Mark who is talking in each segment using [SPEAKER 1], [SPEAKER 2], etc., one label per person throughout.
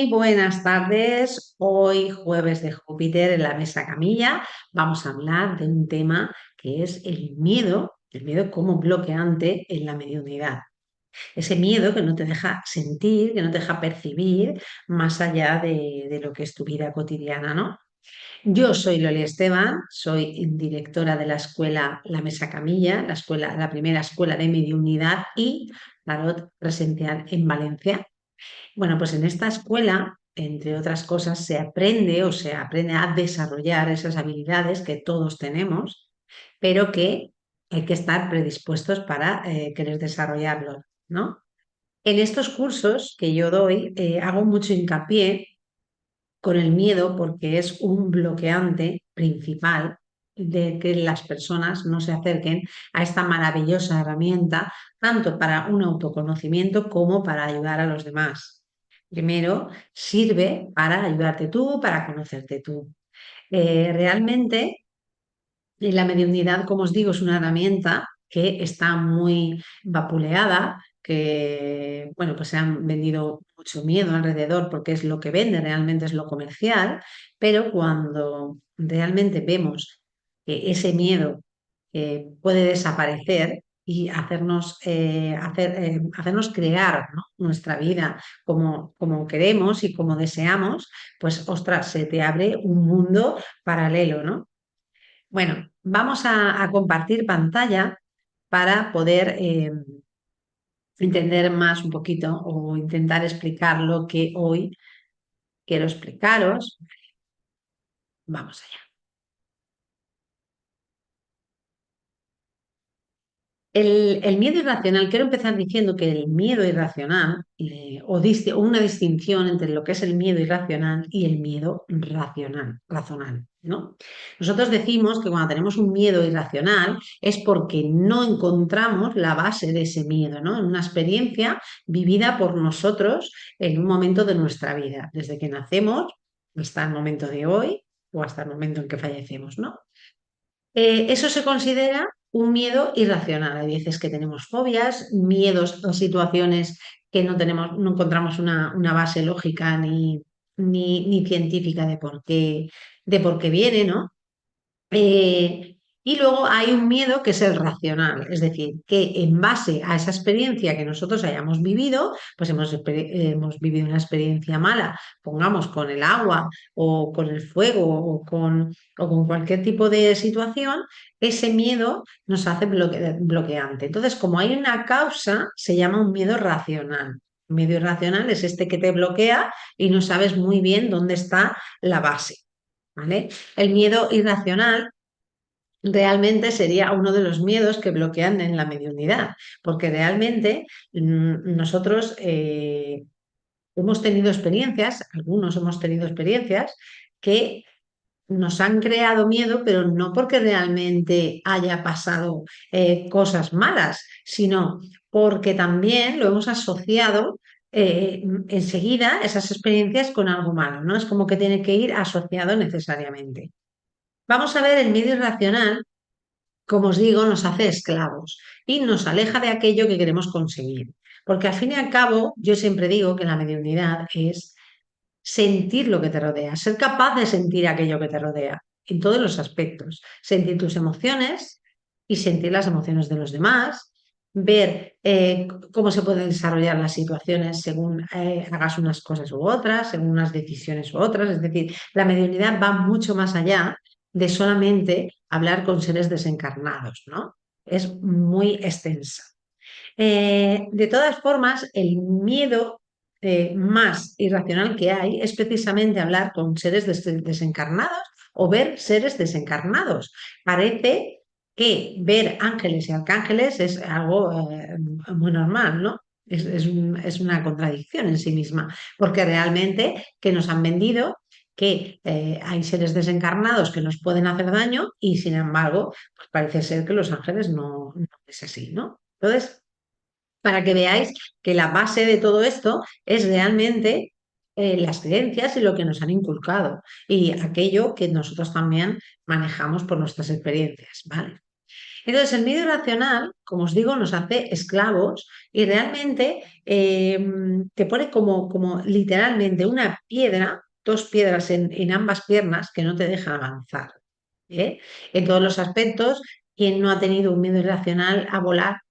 [SPEAKER 1] Muy buenas tardes. Hoy, jueves de Júpiter en la mesa camilla, vamos a hablar de un tema que es el miedo como bloqueante en la mediunidad. Ese miedo que no te deja sentir, que no te deja percibir más allá de lo que es tu vida cotidiana, ¿no? Yo soy Loli Esteban, soy directora de la escuela La Mesa Camilla, la primera escuela de mediunidad y tarot presencial en Valencia. Bueno, pues en esta escuela, entre otras cosas, se aprende a desarrollar esas habilidades que todos tenemos, pero que hay que estar predispuestos para querer desarrollarlos, ¿no? En estos cursos que yo doy, hago mucho hincapié con el miedo porque es un bloqueante principal de que las personas no se acerquen a esta maravillosa herramienta, tanto para un autoconocimiento como para ayudar a los demás. Primero, sirve para ayudarte tú, para conocerte tú. Realmente, la mediunidad, como os digo, es una herramienta que está muy vapuleada, que, bueno, pues se han vendido mucho miedo alrededor porque es lo que vende, realmente es lo comercial, pero cuando realmente vemos que ese miedo puede desaparecer y hacernos crear, ¿no?, nuestra vida como queremos y como deseamos, pues, ostras, se te abre un mundo paralelo, ¿no? Bueno, vamos a compartir pantalla para poder entender más un poquito o intentar explicar lo que hoy quiero explicaros. Vamos allá. El miedo irracional, quiero empezar diciendo que el miedo irracional, o una distinción entre lo que es el miedo irracional y el miedo racional, razonal, ¿no? Nosotros decimos que cuando tenemos un miedo irracional es porque no encontramos la base de ese miedo, ¿no? En una experiencia vivida por nosotros en un momento de nuestra vida, desde que nacemos hasta el momento de hoy o hasta el momento en que fallecemos, ¿no? Eso se considera un miedo irracional. Hay veces que tenemos fobias, miedos o situaciones que no encontramos una base lógica ni científica de por qué viene, ¿no? Y luego hay un miedo que es el racional, es decir, que en base a esa experiencia que nosotros hayamos vivido, pues hemos vivido una experiencia mala, pongamos con el agua o con el fuego o con cualquier tipo de situación, ese miedo nos hace bloqueante. Entonces, como hay una causa, se llama un miedo racional. Un miedo irracional es este que te bloquea y no sabes muy bien dónde está la base. ¿Vale? El miedo irracional realmente sería uno de los miedos que bloquean en la mediunidad, porque realmente nosotros hemos tenido experiencias, algunos hemos tenido experiencias que nos han creado miedo, pero no porque realmente haya pasado cosas malas, sino porque también lo hemos asociado enseguida esas experiencias con algo malo, ¿no? Es como que tiene que ir asociado necesariamente. Vamos a ver el miedo irracional, como os digo, nos hace esclavos y nos aleja de aquello que queremos conseguir. Porque al fin y al cabo, yo siempre digo que la mediunidad es sentir lo que te rodea, ser capaz de sentir aquello que te rodea en todos los aspectos, sentir tus emociones y sentir las emociones de los demás, ver cómo se pueden desarrollar las situaciones según hagas unas cosas u otras, según unas decisiones u otras. Es decir, la mediunidad va mucho más allá de solamente hablar con seres desencarnados, ¿no? Es muy extensa. De todas formas, el miedo más irracional que hay es precisamente hablar con seres desencarnados o ver seres desencarnados. Parece que ver ángeles y arcángeles es algo muy normal, ¿no? Es una contradicción en sí misma, porque realmente que nos han vendido que hay seres desencarnados que nos pueden hacer daño y sin embargo, pues parece ser que los ángeles no es así, ¿no? Entonces, para que veáis que la base de todo esto es realmente las creencias y lo que nos han inculcado y aquello que nosotros también manejamos por nuestras experiencias, ¿vale? Entonces, el miedo irracional, como os digo, nos hace esclavos y realmente te pone como literalmente una piedra, dos piedras en ambas piernas que no te dejan avanzar. ¿Eh? En todos los aspectos, quien no ha tenido un miedo irracional a volar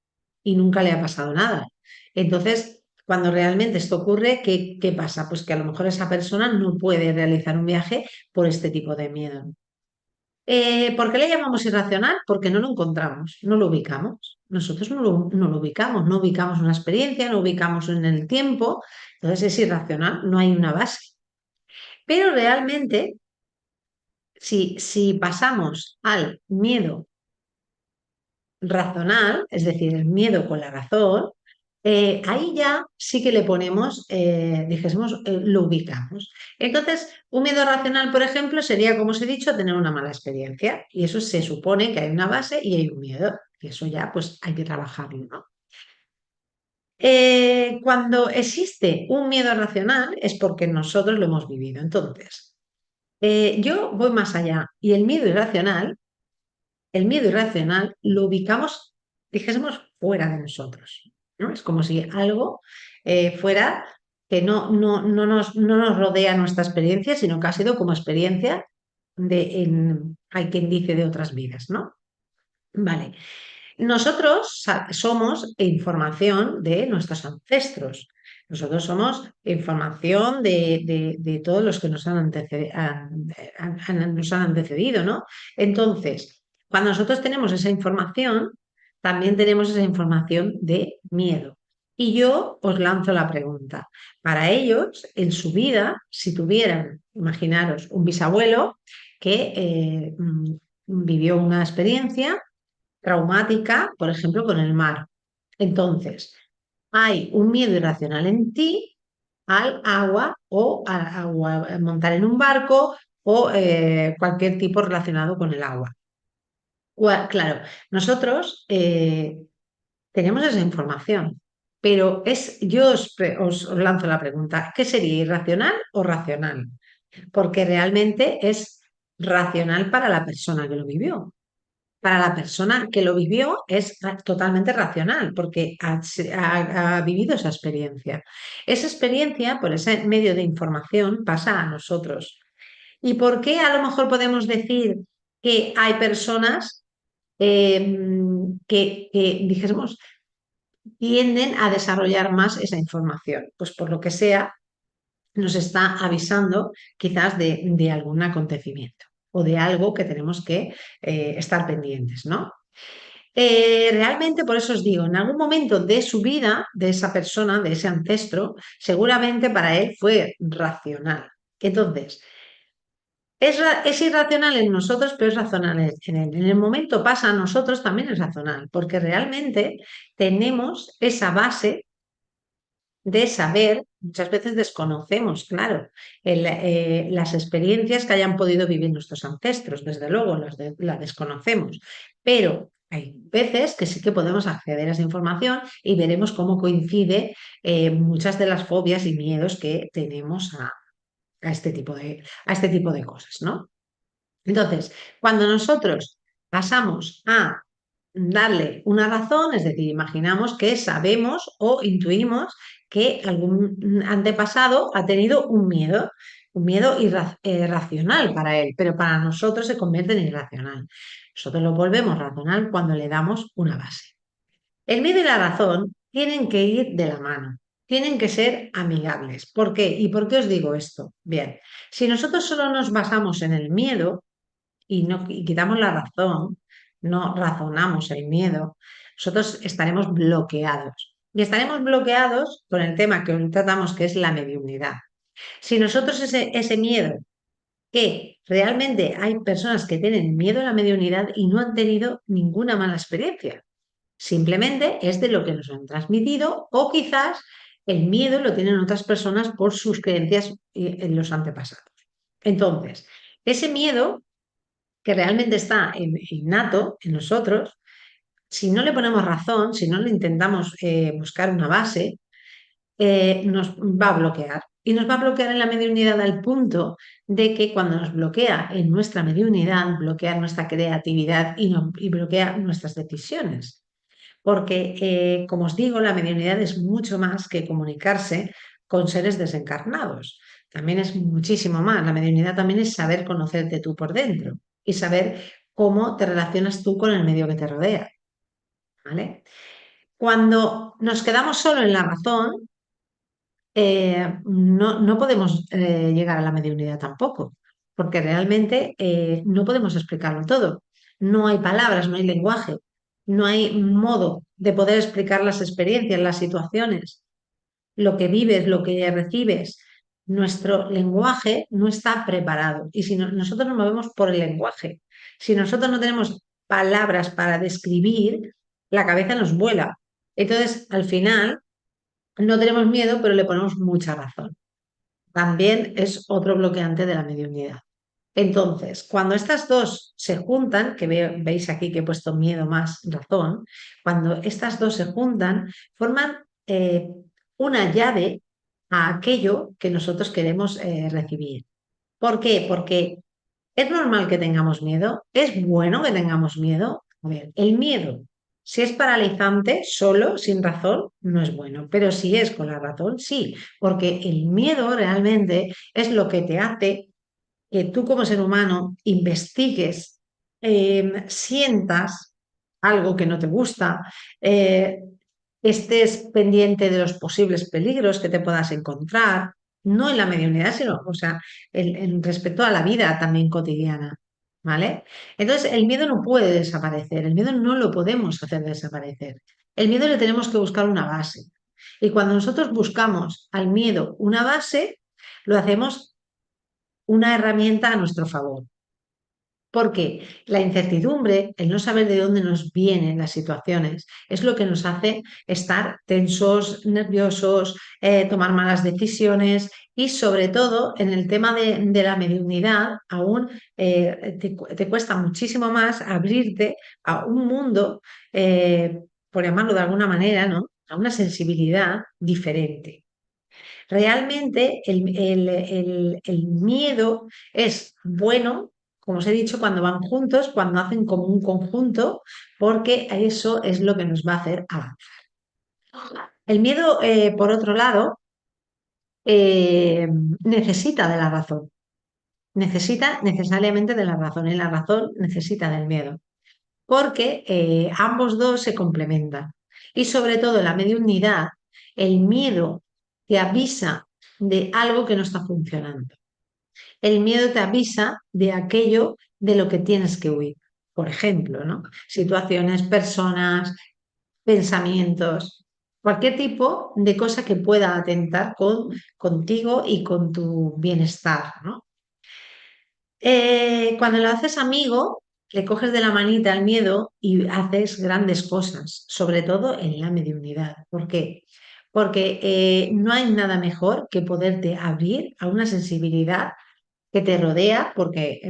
[SPEAKER 1] y nunca le ha pasado nada. Entonces, cuando realmente esto ocurre, ¿qué pasa? Pues que a lo mejor esa persona no puede realizar un viaje por este tipo de miedo. ¿Por qué le llamamos irracional? Porque no lo encontramos, no lo ubicamos. Nosotros no lo ubicamos, no ubicamos una experiencia, no ubicamos en el tiempo, entonces es irracional, no hay una base. Pero realmente, si pasamos al miedo racional, es decir, el miedo con la razón, ahí ya sí que le ponemos, dijésemos, lo ubicamos. Entonces, un miedo racional, por ejemplo, sería, como os he dicho, tener una mala experiencia. Y eso se supone que hay una base y hay un miedo. Y eso ya, pues, hay que trabajarlo, ¿no? Cuando existe un miedo racional es porque nosotros lo hemos vivido. Entonces, yo voy más allá. Y el miedo irracional lo ubicamos, dijésemos, fuera de nosotros, ¿no? Es como si algo fuera que no nos rodea nuestra experiencia, sino que ha sido como experiencia hay quien dice de otras vidas, ¿no? Vale. Nosotros somos información de nuestros ancestros. Nosotros somos información de todos los que nos han antecedido, ¿no? Entonces, cuando nosotros tenemos esa información, también tenemos esa información de miedo. Y yo os lanzo la pregunta. Para ellos, en su vida, si tuvieran, imaginaros, un bisabuelo que vivió una experiencia traumática, por ejemplo, con el mar. Entonces, hay un miedo irracional en ti al agua o a montar en un barco o cualquier tipo relacionado con el agua. Claro, nosotros tenemos esa información, pero yo os lanzo la pregunta, ¿qué sería irracional o racional? Porque realmente es racional para la persona que lo vivió. Para la persona que lo vivió es totalmente racional porque ha vivido esa experiencia. Esa experiencia, por ese medio de información, pasa a nosotros. ¿Y por qué a lo mejor podemos decir que hay personas dijésemos, tienden a desarrollar más esa información? Pues por lo que sea, nos está avisando quizás de algún acontecimiento o de algo que tenemos que estar pendientes, ¿no? Realmente, por eso os digo, en algún momento de su vida, de esa persona, de ese ancestro, seguramente para él fue racional. Entonces, es irracional en nosotros, pero es racional en él. En el momento pasa a nosotros también es racional, porque realmente tenemos esa base de saber, muchas veces desconocemos, claro, las experiencias que hayan podido vivir nuestros ancestros, desde luego las desconocemos, pero hay veces que sí que podemos acceder a esa información y veremos cómo coincide muchas de las fobias y miedos que tenemos a este tipo de cosas, ¿no? Entonces, cuando nosotros pasamos a darle una razón, es decir, imaginamos que sabemos o intuimos que algún antepasado ha tenido un miedo racional para él, pero para nosotros se convierte en irracional. Nosotros lo volvemos racional cuando le damos una base. El miedo y la razón tienen que ir de la mano, tienen que ser amigables. ¿Por qué? ¿Y por qué os digo esto? Bien, si nosotros solo nos basamos en el miedo, y quitamos la razón, no razonamos el miedo, nosotros estaremos bloqueados. Y estaremos bloqueados con el tema que hoy tratamos, que es la mediunidad. Si nosotros ese miedo, que realmente hay personas que tienen miedo a la mediunidad y no han tenido ninguna mala experiencia, simplemente es de lo que nos han transmitido o quizás el miedo lo tienen otras personas por sus creencias en los antepasados. Entonces, ese miedo que realmente está innato en nosotros, si no le ponemos razón, si no le intentamos buscar una base, nos va a bloquear. Y nos va a bloquear en la mediunidad al punto de que cuando nos bloquea en nuestra mediunidad, bloquea nuestra creatividad y bloquea nuestras decisiones. Porque, como os digo, la mediunidad es mucho más que comunicarse con seres desencarnados. También es muchísimo más. La mediunidad también es saber conocerte tú por dentro y saber cómo te relacionas tú con el medio que te rodea. ¿Vale? Cuando nos quedamos solo en la razón, no podemos llegar a la mediunidad tampoco, porque realmente no podemos explicarlo todo. No hay palabras, no hay lenguaje, no hay modo de poder explicar las experiencias, las situaciones, lo que vives, lo que recibes. Nuestro lenguaje no está preparado y si nosotros nos movemos por el lenguaje, si nosotros no tenemos palabras para describir, la cabeza nos vuela. Entonces, al final, no tenemos miedo, pero le ponemos mucha razón. También es otro bloqueante de la mediunidad. Entonces, cuando estas dos se juntan, que veis aquí que he puesto miedo más razón, cuando estas dos se juntan, forman una llave a aquello que nosotros queremos recibir. ¿Por qué? Porque es normal que tengamos miedo, es bueno que tengamos miedo. A ver, el miedo, si es paralizante, solo, sin razón, no es bueno, pero si es con la razón, sí, porque el miedo realmente es lo que te hace que tú como ser humano investigues, sientas algo que no te gusta, eh, estés pendiente de los posibles peligros que te puedas encontrar, no en la mediunidad, sino, o sea, en respecto a la vida también cotidiana, ¿vale? Entonces, el miedo no puede desaparecer, el miedo no lo podemos hacer desaparecer. El miedo le tenemos que buscar una base. Y cuando nosotros buscamos al miedo una base, lo hacemos una herramienta a nuestro favor. Porque la incertidumbre, el no saber de dónde nos vienen las situaciones, es lo que nos hace estar tensos, nerviosos, tomar malas decisiones y sobre todo en el tema de la mediunidad, aún te cuesta muchísimo más abrirte a un mundo, por llamarlo de alguna manera, ¿no? A una sensibilidad diferente. Realmente el miedo es bueno, como os he dicho, cuando van juntos, cuando hacen como un conjunto, porque eso es lo que nos va a hacer avanzar. El miedo, por otro lado, eh, necesita de la razón, necesita necesariamente de la razón y la razón necesita del miedo, porque ambos dos se complementan. Y sobre todo en la mediunidad, el miedo te avisa de algo que no está funcionando. El miedo te avisa de aquello de lo que tienes que huir. Por ejemplo, ¿no? Situaciones, personas, pensamientos, cualquier tipo de cosa que pueda atentar contigo y con tu bienestar, ¿no? Cuando lo haces amigo, le coges de la manita al miedo y haces grandes cosas, sobre todo en la mediunidad. ¿Por qué? Porque no hay nada mejor que poderte abrir a una sensibilidad que te rodea, porque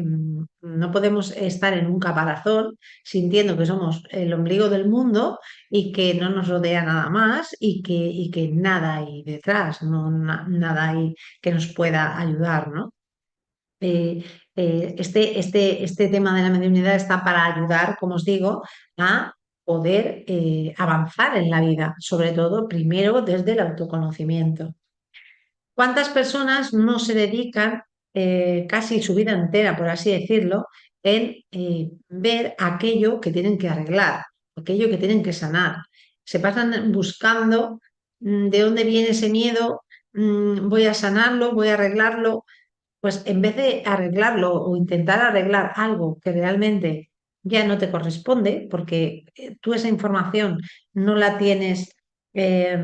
[SPEAKER 1] no podemos estar en un caparazón sintiendo que somos el ombligo del mundo y que no nos rodea nada más y que nada hay detrás, no, nada hay que nos pueda ayudar, ¿no? Eh, este tema de la mediunidad está para ayudar, como os digo, a poder avanzar en la vida, sobre todo primero desde el autoconocimiento. ¿Cuántas personas no se dedican casi su vida entera, por así decirlo, en ver aquello que tienen que arreglar, aquello que tienen que sanar? Se pasan buscando de dónde viene ese miedo, voy a sanarlo, voy a arreglarlo, pues en vez de arreglarlo o intentar arreglar algo que realmente ya no te corresponde, porque tú esa información no la tienes eh,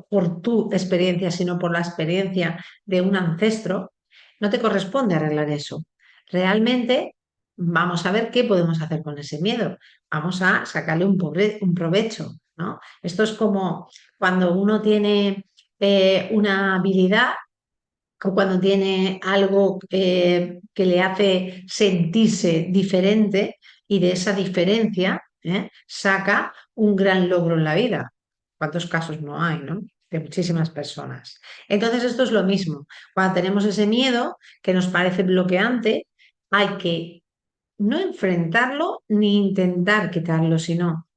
[SPEAKER 1] por tu experiencia, sino por la experiencia de un ancestro, no te corresponde arreglar eso. Realmente vamos a ver qué podemos hacer con ese miedo. Vamos a sacarle un provecho, ¿no? Esto es como cuando uno tiene una habilidad o cuando tiene algo que le hace sentirse diferente y de esa diferencia saca un gran logro en la vida. ¿Cuántos casos no hay, no? de muchísimas personas. Entonces, esto es lo mismo. Cuando tenemos ese miedo que nos parece bloqueante, hay que no enfrentarlo ni intentar quitarlo, sino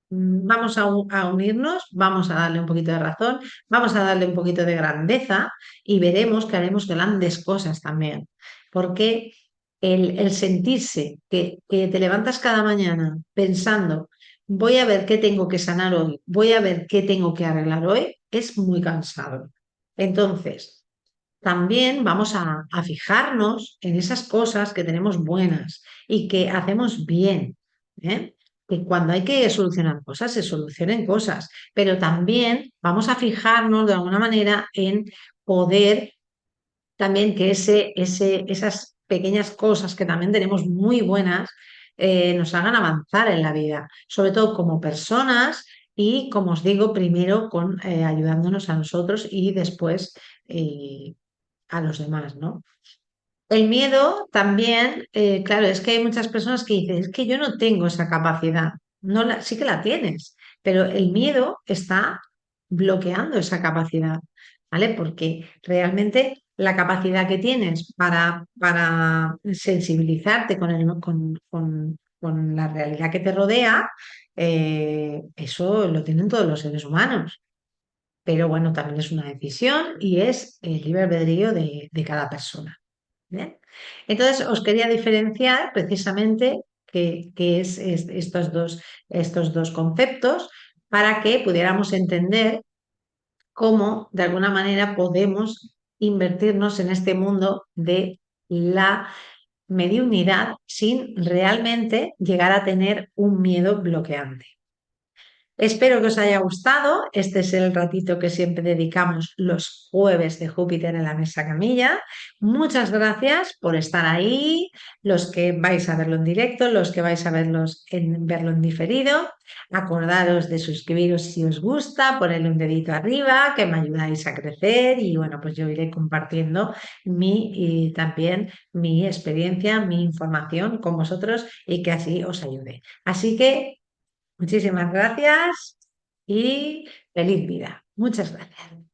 [SPEAKER 1] vamos a unirnos, vamos a darle un poquito de razón, vamos a darle un poquito de grandeza y veremos que haremos grandes cosas también. Porque el sentirse que te levantas cada mañana pensando, voy a ver qué tengo que sanar hoy, voy a ver qué tengo que arreglar hoy, es muy cansado. Entonces, también vamos a fijarnos en esas cosas que tenemos buenas y que hacemos bien, ¿eh? Que cuando hay que solucionar cosas, se solucionen cosas, pero también vamos a fijarnos de alguna manera en poder también que esas pequeñas cosas que también tenemos muy buenas nos hagan avanzar en la vida, sobre todo como personas y, como os digo, primero ayudándonos a nosotros y después eh, a los demás, ¿no? El miedo también, claro, es que hay muchas personas que dicen, es que yo no tengo esa capacidad. No sí que la tienes, pero el miedo está bloqueando esa capacidad, ¿vale? Porque realmente la capacidad que tienes para sensibilizarte con la realidad que te rodea, eso lo tienen todos los seres humanos. Pero bueno, también es una decisión y es el libre albedrío de cada persona. ¿Bien? Entonces, os quería diferenciar precisamente qué es estos dos conceptos para que pudiéramos entender cómo de alguna manera podemos invertirnos en este mundo de la mediunidad sin realmente llegar a tener un miedo bloqueante. Espero que os haya gustado. Este es el ratito que siempre dedicamos los jueves de Júpiter en la Mesa Camilla. Muchas gracias por estar ahí, los que vais a verlo en directo, los que vais a verlo en diferido. Acordaros de suscribiros si os gusta, ponerle un dedito arriba, que me ayudáis a crecer y bueno, pues yo iré compartiendo y también mi experiencia, mi información con vosotros y que así os ayude. Así que muchísimas gracias y feliz vida. Muchas gracias.